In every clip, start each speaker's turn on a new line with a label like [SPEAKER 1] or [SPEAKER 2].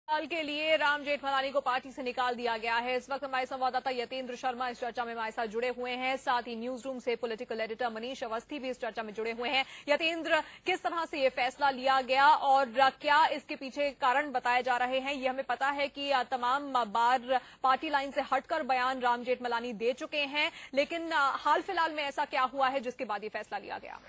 [SPEAKER 1] साल के लिए राम जेठमलानी को पार्टी से निकाल दिया गया है। इस वक्त हमारे संवाददाता यतेंद्र शर्मा इस चर्चा में हमारे साथ जुड़े हुए हैं। साथ ही न्यूज रूम से पॉलिटिकल एडिटर मनीष अवस्थी भी इस चर्चा में जुड़े हुए हैं। यतेंद्र, किस तरह से ये फैसला लिया गया और क्या इसके पीछे कारण बताए जा रहे हैं? ये हमें पता है कि तमाम बार पार्टी लाइन से हटकर बयान राम जेठमलानी दे चुके हैं, लेकिन हाल फिलहाल में ऐसा क्या हुआ है जिसके बाद ये फैसला लिया गया?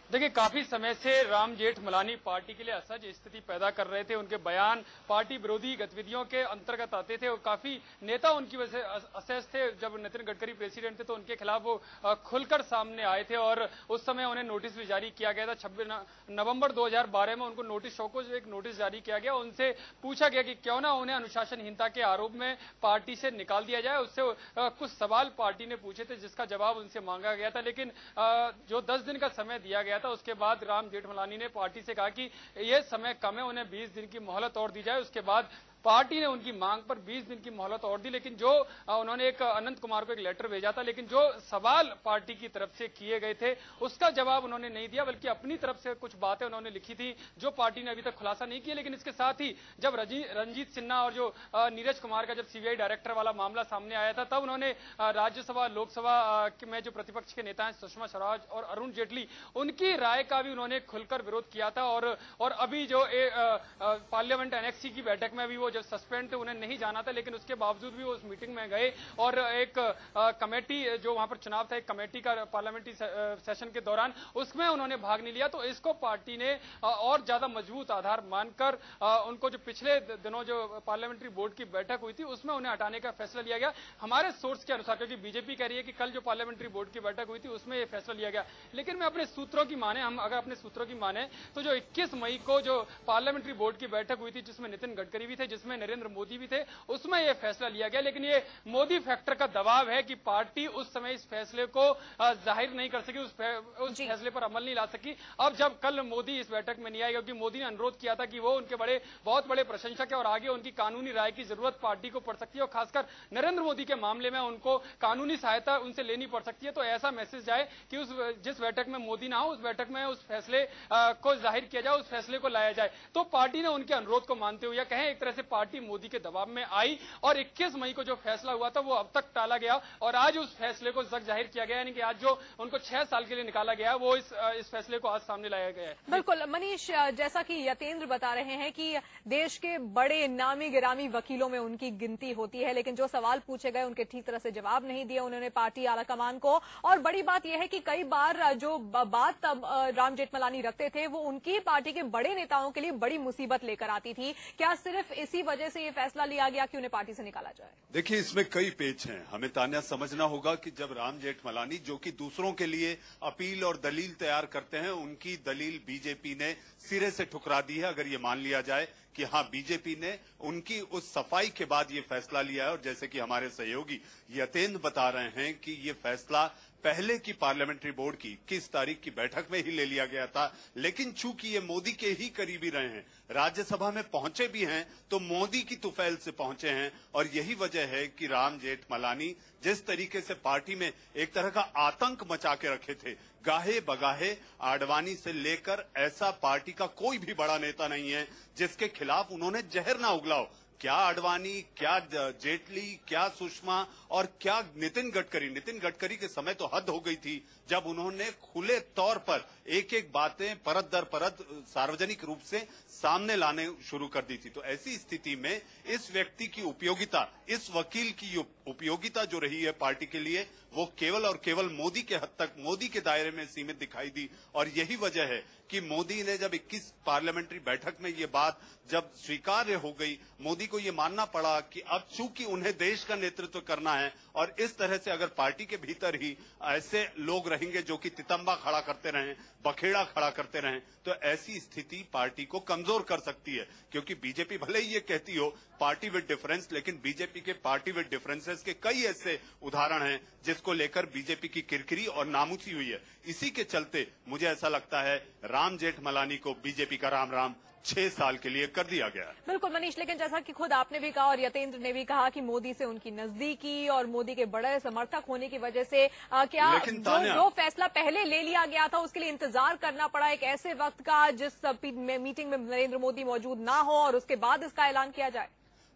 [SPEAKER 2] देखिए, काफी समय से राम जेठमलानी पार्टी के लिए असहज स्थिति पैदा कर रहे थे। उनके बयान पार्टी विरोधी गतिविधियों के अंतर्गत आते थे और काफी नेता उनकी वजह से असहज थे। जब नितिन गडकरी प्रेसिडेंट थे तो उनके खिलाफ वो खुलकर सामने आए थे और उस समय उन्हें नोटिस भी जारी किया गया था। 26 नवंबर 2012 में उनको नोटिस को एक नोटिस जारी किया गया। उनसे पूछा गया कि क्यों ना उन्हें अनुशासनहीनता के आरोप में पार्टी से निकाल दिया जाए। उससे कुछ सवाल पार्टी ने पूछे थे जिसका जवाब उनसे मांगा गया था, लेकिन जो 10 दिन का समय दिया गया था उसके बाद राम जेठमलानी ने पार्टी से कहा कि यह समय कम है, उन्हें 20 दिन की मोहलत और दी जाए। उसके बाद पार्टी ने उनकी मांग पर 20 दिन की मोहलत और दी, लेकिन जो उन्होंने एक अनंत कुमार को एक लेटर भेजा था, लेकिन जो सवाल पार्टी की तरफ से किए गए थे उसका जवाब उन्होंने नहीं दिया, बल्कि अपनी तरफ से कुछ बातें उन्होंने लिखी थी जो पार्टी ने अभी तक खुलासा नहीं किया। लेकिन इसके साथ ही जब रंजीत सिन्हा और जो नीरज कुमार का जब सीबीआई डायरेक्टर वाला मामला सामने आया था, तब उन्होंने राज्यसभा लोकसभा में जो प्रतिपक्ष के नेता हैं सुषमा स्वराज और अरुण जेटली, उनकी राय का भी उन्होंने खुलकर विरोध किया था। और अभी जो पार्लियामेंट एनेक्सी की बैठक में भी वो जब सस्पेंड थे उन्हें नहीं जाना था, लेकिन उसके बावजूद भी वो उस मीटिंग में गए और एक कमेटी जो वहां पर चुनाव था, एक कमेटी का पार्लियामेंट्री सेशन के दौरान उसमें उन्होंने भाग नहीं लिया। तो इसको पार्टी ने और ज्यादा मजबूत आधार मानकर उनको जो पिछले दिनों जो पार्लियामेंट्री बोर्ड की बैठक हुई थी उसमें उन्हें हटाने का फैसला लिया गया। हमारे सोर्स के अनुसार, क्योंकि बीजेपी कह रही है कि कल जो पार्लियामेंट्री बोर्ड की बैठक हुई थी उसमें यह फैसला लिया गया, लेकिन मैं अपने सूत्रों की माने हम अगर अपने सूत्रों की माने तो जो 21 मई को जो पार्लियामेंट्री बोर्ड की बैठक हुई थी जिसमें नितिन गडकरी भी थे, जिसमें नरेंद्र मोदी भी थे, उसमें यह फैसला लिया गया। लेकिन ये मोदी फैक्टर का दबाव है कि पार्टी उस समय इस फैसले को जाहिर नहीं कर सकी, उस फैसले पर अमल नहीं ला सकी। अब जब कल मोदी इस बैठक में नहीं आए, क्योंकि मोदी ने अनुरोध किया था कि वो उनके बहुत बड़े प्रशंसक है और आगे उनकी कानूनी राय की जरूरत पार्टी को पड़ सकती है और खासकर नरेंद्र मोदी के मामले में उनको कानूनी सहायता उनसे लेनी पड़ सकती है। तो ऐसा मैसेज जाए कि जिस बैठक में मोदी ना हो उस बैठक में उस फैसले को जाहिर किया जाए, उस फैसले को लाया जाए। तो पार्टी ने उनके अनुरोध को मानते हुए, कहें एक तरह से पार्टी मोदी के दबाव में आई और 21 मई को जो फैसला हुआ था वो अब तक टाला गया और आज उस फैसले को जग जाहिर किया गया, यानी कि आज जो उनको 6 साल के लिए निकाला गया वो इस फैसले को आज सामने लाया गया है।
[SPEAKER 1] बिल्कुल मनीष, जैसा कि यतेंद्र बता रहे हैं कि देश के बड़े नामी गिरामी वकीलों में उनकी गिनती होती है, लेकिन जो सवाल पूछे गए उनके ठीक तरह से जवाब नहीं दिए उन्होंने पार्टी आलाकमान को। और बड़ी बात यह है कि कई बार जो बात राम जेठमलानी रखते थे वो उनकी पार्टी के बड़े नेताओं के लिए बड़ी मुसीबत लेकर आती थी। क्या सिर्फ इसी वजह से ये फैसला लिया गया कि उन्हें पार्टी से निकाला जाए?
[SPEAKER 3] देखिए, इसमें कई पेच हैं। हमें तान्या समझना होगा कि जब राम जेठमलानी जो कि दूसरों के लिए अपील और दलील तैयार करते हैं, उनकी दलील बीजेपी ने सिरे से ठुकरा दी है। अगर ये मान लिया जाए कि हाँ, बीजेपी ने उनकी उस सफाई के बाद ये फैसला लिया है और जैसे कि हमारे सहयोगी यतेंद्र बता रहे हैं कि ये फैसला पहले की पार्लियामेंट्री बोर्ड की 21 तारीख की बैठक में ही ले लिया गया था, लेकिन चूंकि ये मोदी के ही करीबी रहे हैं, राज्यसभा में पहुंचे भी हैं तो मोदी की तुफैल से पहुंचे हैं और यही वजह है कि राम जेठमलानी जिस तरीके से पार्टी में एक तरह का आतंक मचा के रखे थे, गाहे बगाहे आडवाणी से लेकर ऐसा पार्टी का कोई भी बड़ा नेता नहीं है जिसके खिलाफ उन्होंने जहर ना उगला हो। क्या आडवाणी, क्या जेटली, क्या सुषमा और क्या नितिन गडकरी के समय तो हद हो गई थी जब उन्होंने खुले तौर पर एक एक बातें परत दर परत सार्वजनिक रूप से सामने लाने शुरू कर दी थी। तो ऐसी स्थिति में इस व्यक्ति की उपयोगिता, इस वकील की उपयोगिता जो रही है पार्टी के लिए, वो केवल और केवल मोदी के हद तक, मोदी के दायरे में सीमित दिखाई दी। और यही वजह है कि मोदी ने जब 21 पार्लियामेंट्री बैठक में ये बात जब स्वीकार्य हो गई, मोदी को ये मानना पड़ा कि अब चूंकि उन्हें देश का नेतृत्व करना है और इस तरह से अगर पार्टी के भीतर ही ऐसे लोग रहेंगे जो कि तितंबा खड़ा करते रहें, बखेड़ा खड़ा करते रहें, तो ऐसी स्थिति पार्टी को कमजोर कर सकती है। क्योंकि बीजेपी भले ही ये कहती हो पार्टी विद डिफरेंस, लेकिन बीजेपी के पार्टी विद डिफरेंसेस के कई ऐसे उदाहरण हैं जिसको लेकर बीजेपी की किरकिरी और नामुसी हुई है। इसी के चलते मुझे ऐसा लगता है राम जेठमलानी को बीजेपी का राम राम 6 साल के लिए कर दिया गया है।
[SPEAKER 1] बिल्कुल मनीष, लेकिन जैसा कि खुद आपने भी कहा और यतेंद्र ने भी कहा कि मोदी से उनकी नजदीकी और मोदी के बड़े समर्थक होने की वजह से क्या जो फैसला पहले ले लिया गया था उसके लिए इंतजार करना पड़ा एक ऐसे वक्त का जिस मीटिंग में नरेंद्र मोदी मौजूद ना हो और उसके बाद इसका ऐलान किया जाए?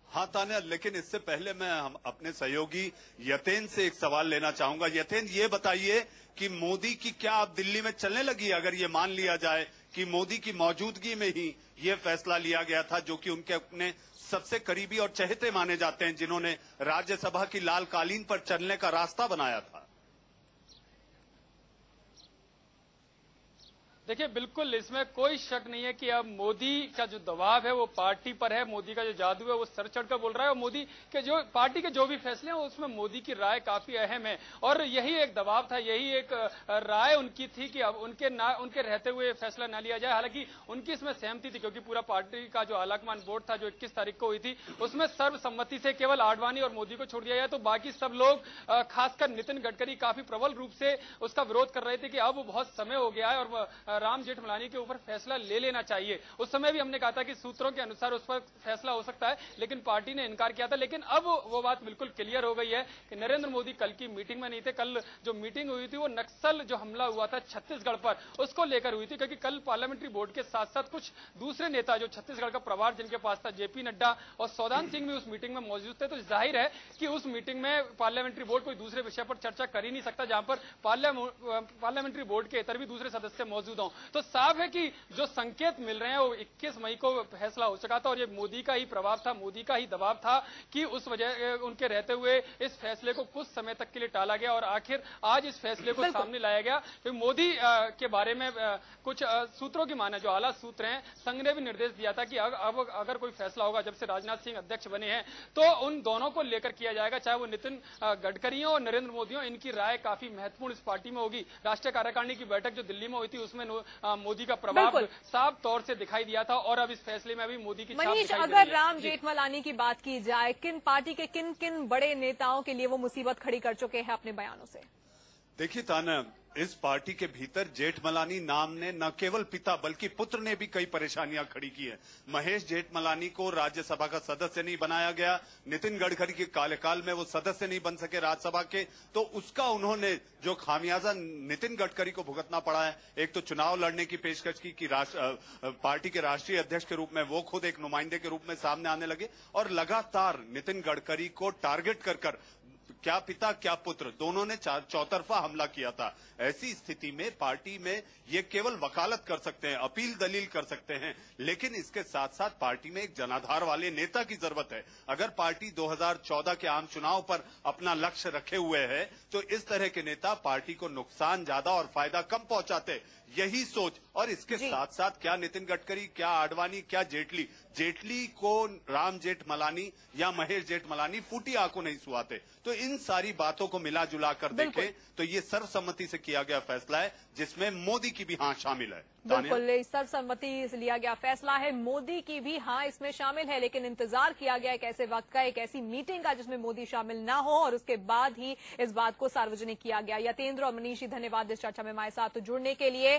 [SPEAKER 3] हाँ तान्या, लेकिन इससे पहले मैं हम अपने सहयोगी यतेंद्र से एक सवाल लेना चाहूंगा। यतेंद्र, ये बताइए कि मोदी की क्या अब दिल्ली में चलने लगी, अगर ये मान लिया जाए कि मोदी की मौजूदगी में ही ये फैसला लिया गया था, जो कि उनके अपने सबसे करीबी और चहेते माने जाते हैं, जिन्होंने राज्यसभा की लाल कालीन पर चलने का रास्ता बनाया था।
[SPEAKER 2] देखिए, बिल्कुल इसमें कोई शक नहीं है कि अब मोदी का जो दबाव है वो पार्टी पर है, मोदी का जो जादू है वो सर चढ़कर बोल रहा है और मोदी के जो पार्टी के जो भी फैसले हैं उसमें मोदी की राय काफी अहम है और यही एक दबाव था, यही एक राय उनकी थी कि अब उनके रहते हुए फैसला न लिया जाए। हालांकि उनकी इसमें सहमति थी क्योंकि पूरा पार्टी का जो आलाकमान बोर्ड था जो 21 तारीख को हुई थी उसमें सर्वसम्मति से केवल आडवाणी और मोदी को छोड़ दिया जाए, तो बाकी सब लोग खासकर नितिन गडकरी काफी प्रबल रूप से उसका विरोध कर रहे थे कि अब बहुत समय हो गया है और राम जेठमलानी के ऊपर फैसला ले लेना चाहिए। उस समय भी हमने कहा था कि सूत्रों के अनुसार उस पर फैसला हो सकता है, लेकिन पार्टी ने इनकार किया था। लेकिन अब वो बात बिल्कुल क्लियर हो गई है कि नरेंद्र मोदी कल की मीटिंग में नहीं थे। कल जो मीटिंग हुई थी वो नक्सल जो हमला हुआ था छत्तीसगढ़ पर उसको लेकर हुई थी, क्योंकि कल पार्लियामेंट्री बोर्ड के साथ साथ कुछ दूसरे नेता जो छत्तीसगढ़ का प्रभार जिनके पास था, जेपी नड्डा और सौदान सिंह भी उस मीटिंग में मौजूद थे। तो जाहिर है कि उस मीटिंग में पार्लियामेंट्री बोर्ड कोई दूसरे विषय पर चर्चा कर ही नहीं सकता जहां पर पार्लियामेंट्री बोर्ड के इतर भी दूसरे सदस्य मौजूद हों। तो साफ है कि जो संकेत मिल रहे हैं वो 21 मई को फैसला हो चुका था और ये मोदी का ही प्रभाव था, मोदी का ही दबाव था कि उस वजह उनके रहते हुए इस फैसले को कुछ समय तक के लिए टाला गया और आखिर आज इस फैसले को सामने लाया गया। तो मोदी के बारे में कुछ सूत्रों की माने, जो आला सूत्र हैं, संघ ने भी निर्देश दिया था कि अब अगर कोई फैसला होगा, जब से राजनाथ सिंह अध्यक्ष बने हैं, तो उन दोनों को लेकर किया जाएगा, चाहे वो नितिन गडकरी हो और नरेंद्र मोदी हो। इनकी राय काफी महत्वपूर्ण इस पार्टी में होगी। राष्ट्रीय कार्यकारिणी की बैठक जो दिल्ली में हुई थी उसमें मोदी का प्रभाव साफ तौर से दिखाई दिया था और अब इस फैसले में भी मोदी की छाप दिखाई दे रही है।
[SPEAKER 1] अगर राम जेठमलानी की बात की जाए, किन पार्टी के किन किन बड़े नेताओं के लिए वो मुसीबत खड़ी कर चुके हैं अपने बयानों से?
[SPEAKER 3] देखिए ताना, इस पार्टी के भीतर जेठमलानी नाम ने न केवल पिता बल्कि पुत्र ने भी कई परेशानियां खड़ी की है। महेश जेठमलानी को राज्यसभा का सदस्य नहीं बनाया गया, नितिन गडकरी के कार्यकाल में वो सदस्य नहीं बन सके राज्यसभा के, तो उसका उन्होंने जो खामियाजा नितिन गडकरी को भुगतना पड़ा है, एक तो चुनाव लड़ने की पेशकश की कि पार्टी के राष्ट्रीय अध्यक्ष के रूप में वो खुद एक नुमाइंदे के रूप में सामने आने लगे और लगातार नितिन गडकरी को टारगेट कर क्या पिता क्या पुत्र दोनों ने चौतरफा हमला किया था। ऐसी स्थिति में पार्टी में ये केवल वकालत कर सकते हैं, अपील दलील कर सकते हैं, लेकिन इसके साथ साथ पार्टी में एक जनाधार वाले नेता की जरूरत है। अगर पार्टी 2014 के आम चुनाव पर अपना लक्ष्य रखे हुए है तो इस तरह के नेता पार्टी को नुकसान ज्यादा और फायदा कम पहुंचाते, यही सोच। और इसके साथ साथ क्या नितिन गडकरी, क्या आडवाणी, क्या जेटली को राम जेठमलानी या महेश जेठमलानी फूटी आंखों नहीं सुहाते। तो इन सारी बातों को मिला जुला कर देखें तो ये सर्वसम्मति से किया गया फैसला है जिसमें मोदी की भी हाँ शामिल है।
[SPEAKER 1] बिल्कुल, सर्वसम्मति से लिया गया फैसला है, मोदी की भी हाँ इसमें शामिल है, लेकिन इंतजार किया गया एक ऐसे वक्त का, एक ऐसी मीटिंग का जिसमें मोदी शामिल ना हो और उसके बाद ही इस बात को सार्वजनिक किया गया। यतेंद्र और मनीष, धन्यवाद इस चर्चा में हमारे साथ जुड़ने के लिए।